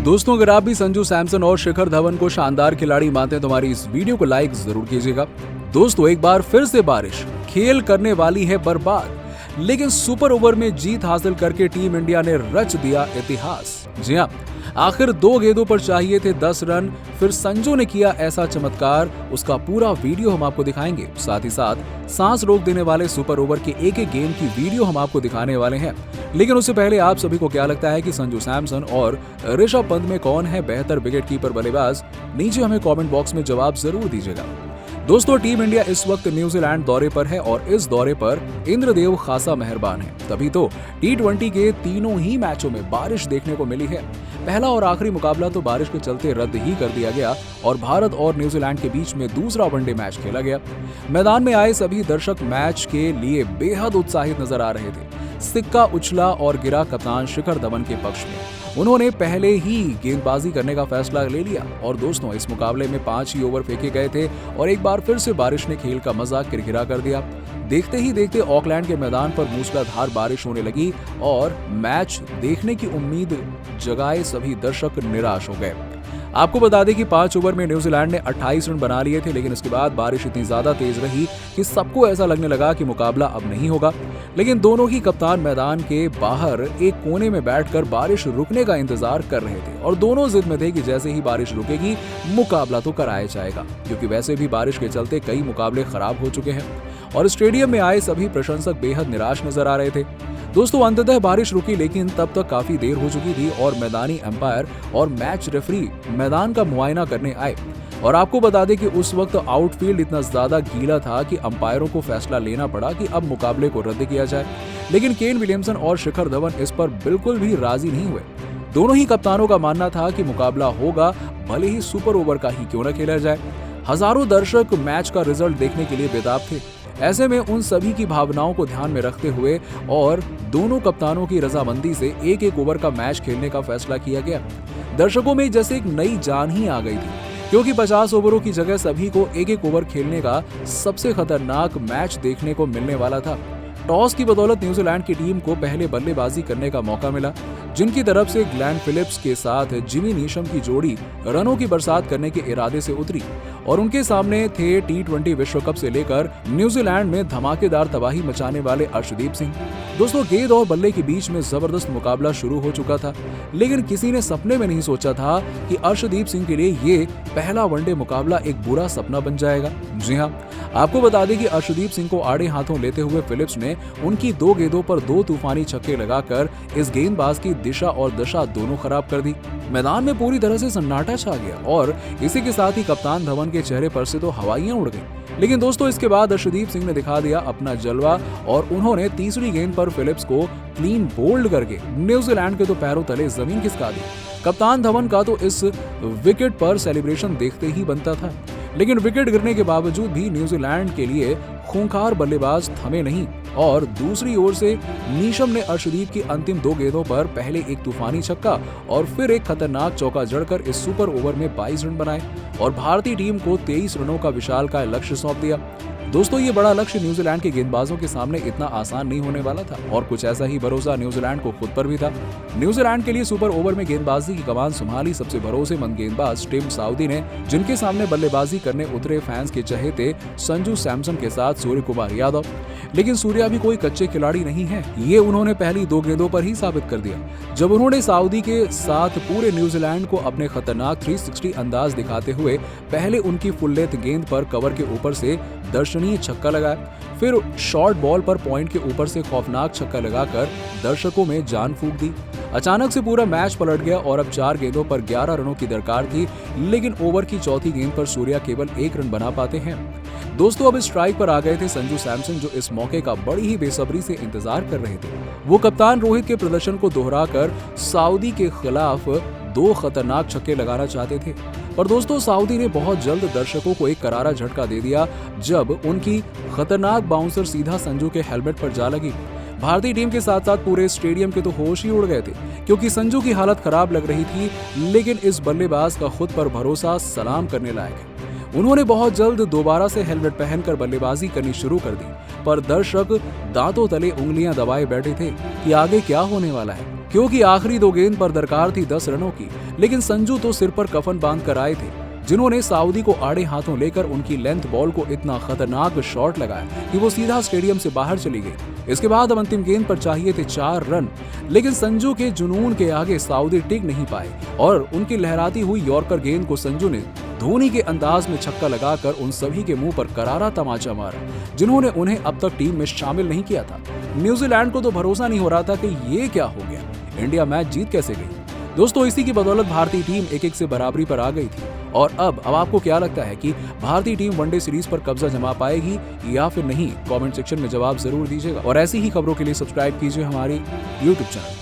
दोस्तों, अगर आप भी संजू सैमसन और शिखर धवन को शानदार खिलाड़ी मानते हैं तो हमारी इस वीडियो को लाइक जरूर कीजिएगा। दोस्तों, एक बार फिर से बारिश खेल करने वाली है बर्बाद, लेकिन सुपर ओवर में जीत हासिल करके टीम इंडिया ने रच दिया इतिहास। जी हां, आखिर 2 गेंदों पर चाहिए थे 10 रन, फिर संजू ने किया ऐसा चमत्कार, उसका पूरा वीडियो हम आपको दिखाएंगे। साथ ही साथ सांस रोक देने वाले सुपर ओवर के एक एक गेंद की वीडियो हम आपको दिखाने वाले हैं। लेकिन उससे पहले आप सभी को क्या लगता है कि संजू सैमसन और ऋषभ पंत में कौन है बेहतर विकेट कीपर बल्लेबाज? नीचे हमें कमेंट बॉक्स में जवाब जरूर दीजिएगा। दोस्तों, टीम इंडिया इस वक्त न्यूजीलैंड दौरे पर है और इस दौरे पर इंद्रदेव खासा मेहरबान है, तभी तो T20 के तीनों ही मैचों में बारिश देखने को मिली है। पहला और आखिरी मुकाबला तो बारिश के चलते रद्द ही कर दिया गया और भारत और न्यूजीलैंड के बीच में दूसरा वनडे मैच खेला गया। मैदान में आए सभी दर्शक मैच के लिए बेहद उत्साहित नजर आ रहे थे। सिक्का उछला और गिरा कप्तान शिखर धवन के पक्ष में। उन्होंने पहले ही गेंदबाजी करने का फैसला ले लिया और दोस्तों, इस मुकाबले में 5 ही ओवर फेंके गए थे और एक बार फिर से बारिश ने खेल का मजा किरकिरा कर दिया। देखते ही देखते ऑकलैंड के मैदान पर मूसलाधार बारिश होने लगी और मैच देखने की उम्मीद जगाए सभी दर्शक निराश हो गए। आपको बता दें कि 5 ओवर में न्यूजीलैंड ने 28 रन बना लिए थे, लेकिन इसके बाद बारिश इतनी ज्यादा तेज रही कि सबको ऐसा लगने लगा कि मुकाबला अब नहीं होगा। लेकिन दोनों ही कप्तान मैदान के बाहर एक कोने में बैठकर बारिश रुकने का इंतजार कर रहे थे और दोनों जिद में थे कि जैसे ही बारिश रुकेगी मुकाबला तो कराया जाएगा, क्योंकि वैसे भी बारिश के चलते कई मुकाबले खराब हो चुके हैं और स्टेडियम में आए सभी प्रशंसक बेहद निराश नजर आ रहे थे। दोस्तों, अंततः बारिश रुकी, लेकिन तब तक काफी देर हो चुकी थी और मैदानी अंपायर और मैच रेफरी मैदान का मुआयना करने आए। और आपको बता दें कि उस वक्त आउटफील्ड इतना ज्यादा गीला था कि अंपायरों को फैसला लेना पड़ा कि अब मुकाबले को रद्द किया जाए। लेकिन केन विलियमसन और शिखर धवन इस पर बिल्कुल भी राजी नहीं हुए। दोनों ही कप्तानों का मानना था कि मुकाबला होगा, भले ही सुपर ओवर का ही क्यों न खेला जाए। हजारों दर्शक मैच का रिजल्ट देखने के लिए बेताब थे। ऐसे में उन सभी की भावनाओं को ध्यान में रखते हुए और दोनों कप्तानों की रजामंदी से एक एक ओवर का मैच खेलने का फैसला किया गया। दर्शकों में जैसे एक नई जान ही आ गई थी, क्योंकि 50 ओवरों की जगह सभी को एक एक ओवर खेलने का सबसे खतरनाक मैच देखने को मिलने वाला था। टॉस की बदौलत न्यूजीलैंड की टीम को पहले बल्लेबाजी करने का मौका मिला, जिनकी तरफ से ग्लेन फिलिप्स के साथ जिमी नीशम की जोड़ी रनों की बरसात करने के इरादे से उतरी और उनके सामने थे T20 विश्व कप से लेकर न्यूजीलैंड में धमाकेदार तबाही मचाने वाले अर्शदीप सिंह। दोस्तों, गेंद और बल्ले के बीच में जबरदस्त मुकाबला शुरू हो चुका था, लेकिन किसी ने सपने में नहीं सोचा था कि अर्शदीप सिंह के लिए ये पहला वनडे मुकाबला एक बुरा सपना बन जाएगा। जी हाँ, आपको बता दें कि अर्शदीप सिंह को आड़े हाथों लेते हुए फिलिप्स ने उनकी 2 गेंदों पर 2 तूफानी छक्के लगाकर इस गेंदबाज की दिशा और दशा दोनों खराब कर दी। मैदान में पूरी तरह से सन्नाटा छा गया और इसी के साथ ही कप्तान धवन के चेहरे पर से तो हवाइयां उड़ गई। लेकिन दोस्तों, इसके बाद अर्शदीप सिंह ने दिखा दिया अपना जलवा और उन्होंने तीसरी गेंद पर फिलिप्स को क्लीन बोल्ड करके न्यूजीलैंड के तो पैरों तले जमीन खिसका दी। कप्तान धवन का तो इस विकेट पर सेलिब्रेशन देखते ही बनता था, लेकिन विकेट गिरने के बावजूद भी न्यूजीलैंड के लिए खूंखार बल्लेबाज थमे नहीं और दूसरी ओर से नीशम ने अर्शदीप की अंतिम 2 गेंदों पर पहले एक तूफानी छक्का और फिर एक खतरनाक चौका जड़कर इस सुपर ओवर में 22 रन बनाए और भारतीय टीम को 23 रनों का विशालकाय लक्ष्य सौंप दिया। दोस्तों, ये बड़ा लक्ष्य न्यूजीलैंड के गेंदबाजों के सामने इतना आसान नहीं होने वाला था और कुछ ऐसा ही भरोसा न्यूजीलैंड को खुद पर भी था। न्यूजीलैंड के लिए सुपर ओवर में गेंदबाजी की कमान संभाली सबसे भरोसेमंद गेंदबाज टिम साउदी ने, जिनके सामने बल्लेबाजी करने उतरे फैंस के चहेते संजू सैमसन के साथ सूर्य कुमार यादव। लेकिन सूर्या भी कोई कच्चे खिलाड़ी नहीं है, ये उन्होंने पहली 2 गेंदों पर ही साबित कर दिया, जब उन्होंने सऊदी के साथ पूरे न्यूजीलैंड को अपने खतरनाक 360 अंदाज दिखाते हुए पहले उनकी फुल लेंथ गेंद पर कवर के ऊपर से दर्शनीय छक्का लगाया, फिर शॉर्ट बॉल पर पॉइंट के ऊपर से खौफनाक छक्का लगाकर दर्शकों में जान फूंक दी। अचानक से पूरा मैच पलट गया और अब 4 गेंदों पर 11 रनों की दरकार थी, लेकिन ओवर की चौथी गेंद पर सूर्या केवल 1 रन बना पाते हैं। दोस्तों, अब स्ट्राइक पर आ गए थे संजू सैमसन, जो इस मौके का बड़ी ही बेसब्री से इंतजार कर रहे थे। वो कप्तान रोहित के प्रदर्शन को दोहराकर सऊदी के खिलाफ 2 खतरनाक छक्के लगाना चाहते थे, पर दोस्तों, सऊदी ने बहुत जल्द दर्शकों को एक करारा झटका दे दिया जब उनकी खतरनाक बाउंसर सीधा संजू के हेलमेट पर जा लगी। भारतीय टीम के साथ साथ पूरे स्टेडियम के तो होश ही उड़ गए थे, क्योंकि संजू की हालत खराब लग रही थी, लेकिन इस बल्लेबाज का खुद पर भरोसा सलाम करने लायक है। उन्होंने बहुत जल्द दोबारा से हेलमेट पहनकर बल्लेबाजी करनी शुरू कर दी, पर दर्शक दांतों तले उंगलियां दबाए बैठे थे कि आगे क्या होने वाला है, क्योंकि आखिरी 2 गेंद पर दरकार थी 10 रनों की। लेकिन संजू तो सिर पर कफन बांध कर आए थे, जिन्होंने सऊदी को आड़े हाथों लेकर उनकी लेंथ बॉल को इतना खतरनाक शॉट लगाया कि वो सीधा स्टेडियम से बाहर चली गई। इसके बाद अब अंतिम गेंद पर चाहिए थे 4 रन, लेकिन संजू के जुनून के आगे सऊदी टिक नहीं पाए और उनकी लहराती हुई यॉर्कर गेंद को संजू ने धोनी के अंदाज में छक्का लगाकर उन सभी के मुंह पर करारा तमाचा मारा, जिन्होंने उन्हें अब तक टीम में शामिल नहीं किया था। न्यूजीलैंड को तो भरोसा नहीं हो रहा था कि ये क्या हो गया, इंडिया मैच जीत कैसे गई। दोस्तों, इसी की बदौलत भारतीय टीम 1-1 से बराबरी पर आ गई थी। और अब आपको क्या लगता है कि भारतीय टीम वनडे सीरीज पर कब्जा जमा पाएगी या फिर नहीं? कमेंट सेक्शन में जवाब जरूर दीजिएगा और ऐसी ही खबरों के लिए सब्सक्राइब कीजिए हमारी YouTube चैनल।